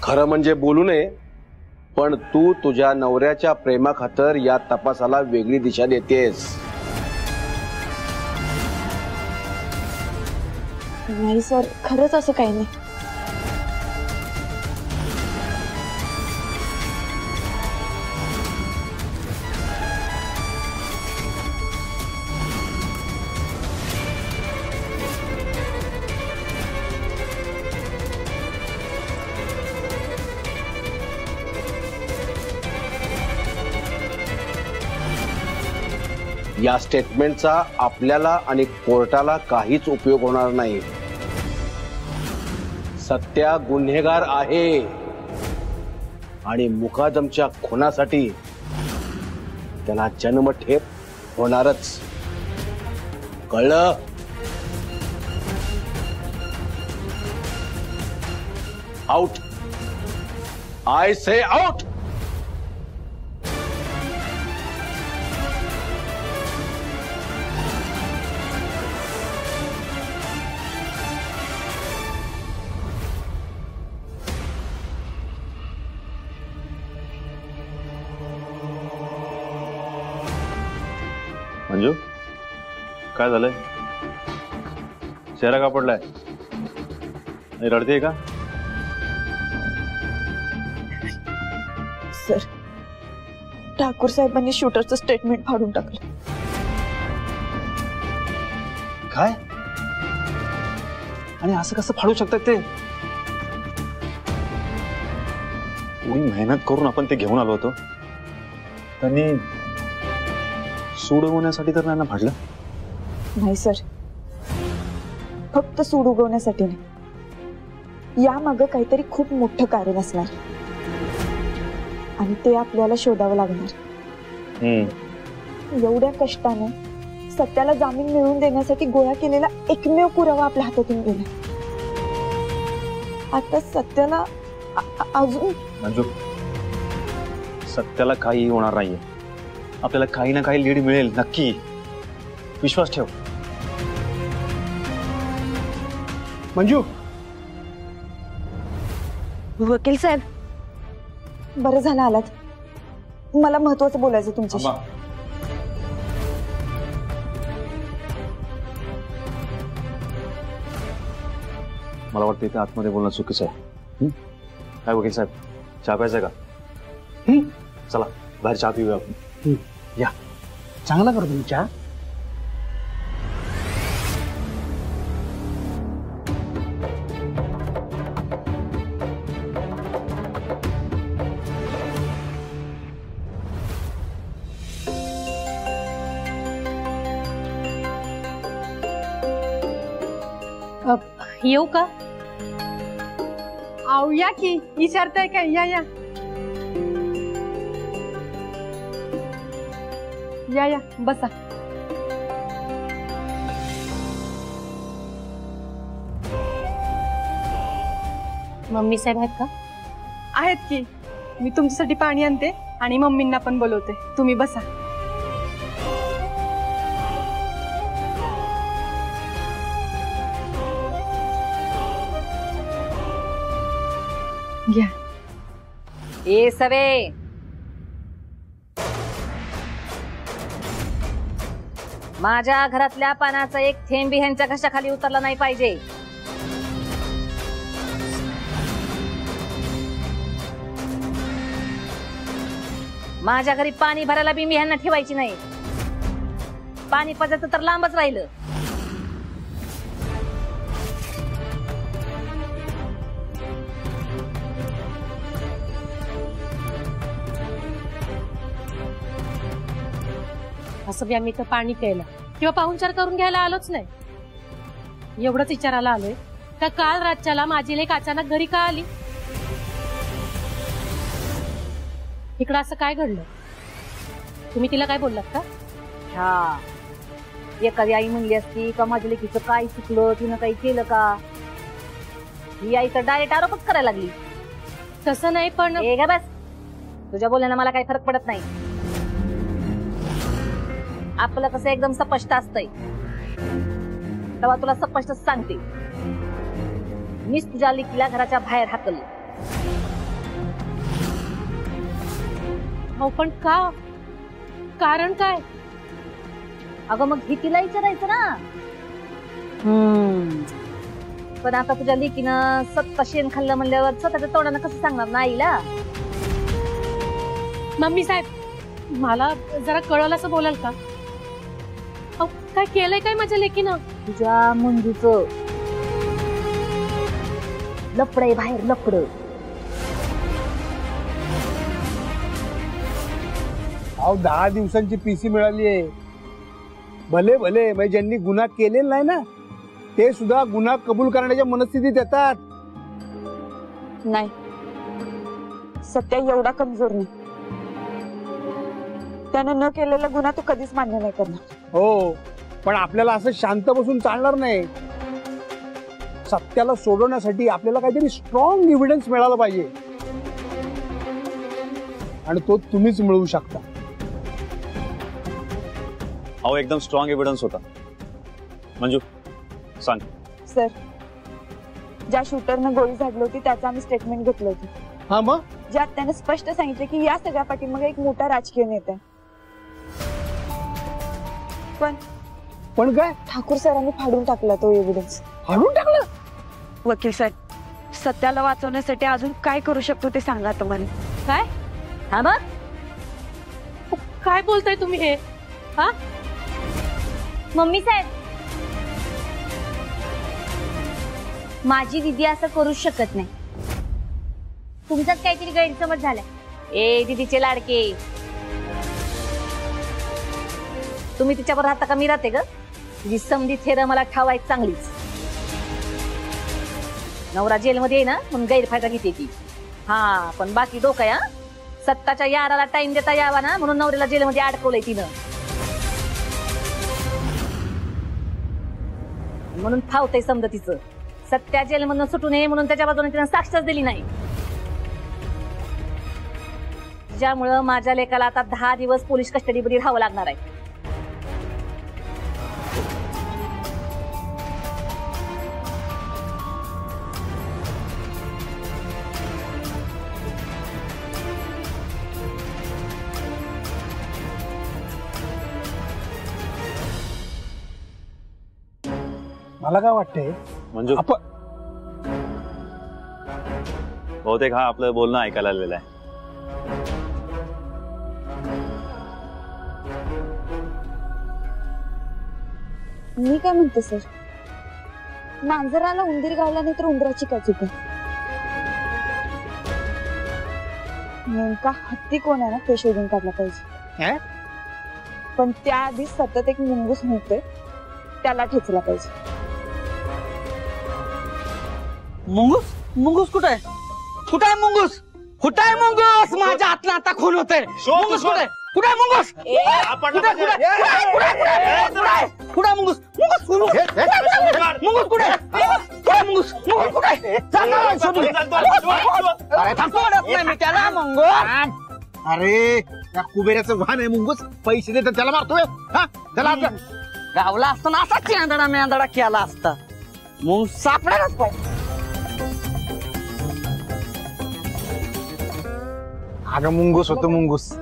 खरं म्हणजे बोलू नये, पण तू तुझ्या नवऱ्याच्या प्रेमाखातर या तपासाला वेगळी दिशा देतेस. नाही सर, खरंच असं काही नाही. या स्टेटमेंटचा आपल्याला आणि कोर्टाला काहीच उपयोग होणार नाही. सत्या गुन्हेगार आहे आणि मुकादमच्या खुनासाठी त्याला जन्मठेप होणारच. कळलं? Out. I say out. Manju, काय झालंय? चेहरा का पडलाय? रडतेय का? सर, ठाकूर साहेबांनी शूटरचं स्टेटमेंट फाडून टाकलं. काय? आणि असं कसं फाडू शकतात ते? एवढी मेहनत करून आपण ते घेऊन आलो होतो, त्यांनी सूड उगवण्यासाठी तर नाही ना फाडलं? नाही सर, फक्त सूड उगवण्यासाठी नाही, यामागं काहीतरी खूप मोठं कारण असणार आणि ते आपल्याला शोधावं लागणार. एवढ्या कष्टाने सत्याला जामीन मिळवून देण्यासाठी गोळा केलेला एकमेव पुरावा आपल्या हातातून गेला. आता सत्याला अजून. मंजू, सत्याला काही होणार नाहीये. आपल्याला काही ना काही लीड मिळेल नक्की, विश्वास ठेव. मंजू. वकील साहेब, बरं झालं आलात. मला महत्वाचं बोलायचं तुमच्याशी. मला वाटतं इथे आतमध्ये बोलणं चुकीचं आहे. काय वकील साहेब, चहा प्यायचा का? चला बाहेर चहा पिऊया आपण. या, चांगला करतो मी चहा. येऊ का? आओ या की, विचारताय काय? या या या या, बसा. मम्मी साहेब आहेत का? आहेत की. मी तुमच्यासाठी पाणी आणते आणि मम्मींना पण बोलवते. तुम्ही बसा. घ्या. ए सवे, माझ्या घरातल्या पाण्याचा एक थेंबी ह्यांच्या घशाखाली उतरला नाही पाहिजे. माझ्या घरी पाणी भरायला बी मी ह्यांना ठेवायची नाही. पाणी पाजायचं तर लांबच राहिलं. असं बी आम्ही तर पाणी प्यायला किंवा पाहुणचार करून घ्यायला आलोच नाही. एवढंच विचारायला आलोय का काल रातच्याला माझी लेक अचानक घरी का आली? इकडं असं काय घडलं? तुम्ही तिला काय बोललात का? हा, एखादी आई म्हणली असती का माझ्या लेकीचं काय चुकलं, तिनं काही केलं का, ही आई तर डायरेक्ट आरोपच करायला लागली. तसं नाही, पण हे ग बस, तुझ्या बोलण्यानं मला काही फरक पडत नाही. आपलं कसं एकदम स्पष्ट असतंय, तेव्हा तुला स्पष्ट सांगते. मीच तुझ्या लेकीला घराच्या बाहेर हाकल. हो पण का? कारण काय? अगं मग ही तिला विचारायचं ना. पण आता तुझ्या लेकीनं सत्ता शेण खाल्लं म्हणल्यावर स्वतःच्या तोंडानं कसं सांगणार ना आईला? मम्मी साहेब, मला जरा कळलं असं बोलाल का? अहो, काय केलंय काय माझ्या लेकीनं? तुझ्या मंजूचं लपड आहे बाहेर, लपड. अहो 10 दिवसांची पीसी मिळाली आहे. भले भले म्हणजे ज्यांनी गुन्हा केलेला नाही ना ते सुद्धा गुन्हा कबूल करण्याच्या मनस्थितीत येतात. नाही, सत्या एवढा कमजोर नाही. त्यानं न केलेला गुन्हा तो कधीच मान्य नाही करणार. हो, पण आपल्याला असं शांत बसून चालणार नाही. सत्याला सोडवण्यासाठी आपल्याला काहीतरी स्ट्रॉंग एव्हिडन्स मिळाला पाहिजे आणि तो तुम्हीच मिळवू शकता. अहो एकदम स्ट्रॉंग एव्हिडन्स होता. मंजू सांग. सर, ज्या शूटरनं गोळी झाडली होती त्याचं आम्ही स्टेटमेंट घेतलं होतं. हा, मग ज्यात त्याने स्पष्ट सांगितलं की या सगळ्या पाठीमागे एक मोठा राजकीय नेता आहे. पण काय ठाकूर सरांनी फाडून टाकला तो एव्हिडन्स. फाडून टाकलं? वकील साहेब, सत्याला वाचवण्यासाठी अजून काय करू शकतो ते सांगा तुम्हाला. काय? हा बघ, काय बोलताय तुम्ही हे? हा? मम्मी साहेब, माझी दिदी असं करू शकत नाही. तुमचाच काहीतरी गैरसमज झालाय. ए दिदीचे लाडके, तुम्ही तिच्यावर राहता का मी राहते ग? तुझी समधी थेर मला ठावाय चांगलीच. नवरा जेलमध्ये आहे ना म्हणून गैरफायदा घेते ती. हा, पण बाकी डोकं या सत्ताच्या याराला टाइम देता यावा ना म्हणून नवऱ्याला जेलमध्ये अडकवलंय तिनं. म्हणून फावतंय समजा तिचं. सत्या जेलमधून सुटू नये म्हणून त्याच्या बाजूने तिनं साक्षच दिली नाही. ज्यामुळं माझ्या लेकाला आता 10 दिवस पोलीस कस्टडीमध्ये राहावं लागणार आहे. मला काय वाटतंय मंजू, आपण बहुतेक हा आपलं बोलणं ऐकायला आलेलं आहे. मी काय म्हणते सर, मांजराला उंदीर गावला नाही तर उंदराची काय चूक आहे? नेमका हत्ती कोण आहे ना ते शोधून काढला पाहिजे. पण त्याआधी सतत एक मुंगूस होते त्याला ठेचला पाहिजे. मुंगूस? मुंगूस कुठे आहे? कुठे आहे मुंगूस? कुठे आहे मुंगूस? माझ्या हातला आता खून होते. मुंगूस कुठे आहे? कुठे आहे मुंगूस? कुठे आहे मुंगूस? मुंगूस कुठे आहे? कुठे आहे मुंगूस? मुंगूस कुठे आहे? नाही मी त्याला मुंगूस. अरे त्या कुबेराचं वाहन आहे मुंगूस. पैसे देतात त्याला मारतोय. हा, त्याला गावला असताना असा चेंदडा मेंदडा केला असता मग सापडायलाच पाहिजे. अगं मुंगूस होतो मुंगूस.